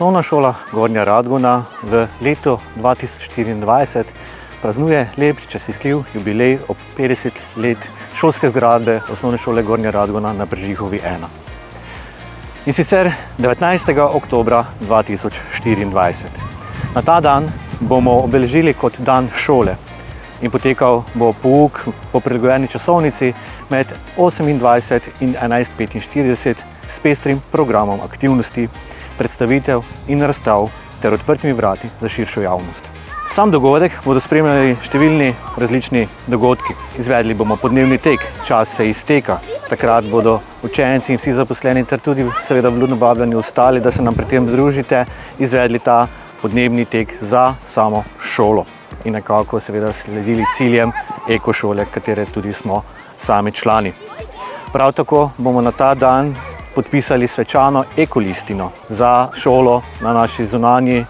Osnovna šola Gornja Radgona v letu 2024 praznuje lep častitljiv jubilej ob 50 let šolske zgradbe Osnovne šole Gornja Radgona na Prežihovi 1. In sicer 19. oktobra 2024. Na ta dan bomo obeležili kot dan šole in potekal bo pouk po prilagojeni časovnici med 28 in 11:45 s pestrim programom aktivnosti, predstavitev in razstav ter odprtimi vrati za širšo javnost. Sam dogodek bodo spremljali številni različni dogodki. Izvedli bomo podnebni tek, čas se izteka. Takrat bodo učenci in vsi zaposleni ter tudi seveda vljudno vabljeni ostali, da se nam pri tem družite, izvedli ta podnebni tek za samo šolo in nekako seveda sledili ciljem ekošole, katere tudi smo sami člani. Prav tako bomo na ta dan podpisali svečano ekolistino za šolo na naši zunanji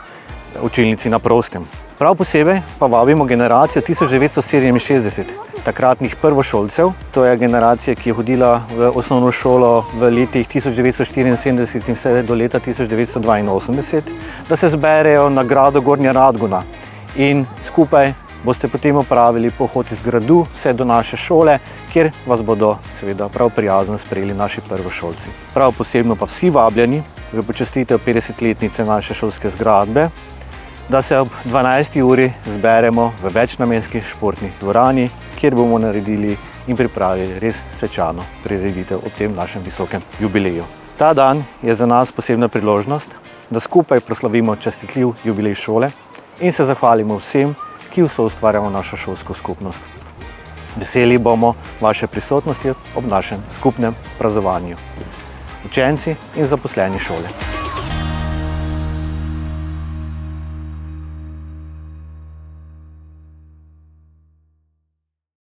učilnici na prostem. Prav posebej pa vabimo generacijo 1967, takratnih prvošolcev, to je generacija, ki je hodila v osnovno šolo v letih 1974 in vse do leta 1982, da se zberejo na gradu Gornja Radgona in skupaj boste potem opravili pohod iz gradu vse do naše šole, kjer vas bodo seveda prav prijazno sprejeli naši prvošolci. Prav posebno pa vsi vabljeni v počastitev 50-letnice naše šolske zgradbe, da se ob 12. uri zberemo v večnamenski športni dvorani, kjer bomo naredili in pripravili res svečano prireditev ob tem našem visokem jubileju. Ta dan je za nas posebna priložnost, da skupaj proslavimo častitljiv jubilej šole in se zahvalimo vsem, ki soustvarjamo našo šolsko skupnost. Veseli bomo vaše prisotnosti ob našem skupnem praznovanju. Učenci in zaposleni šole.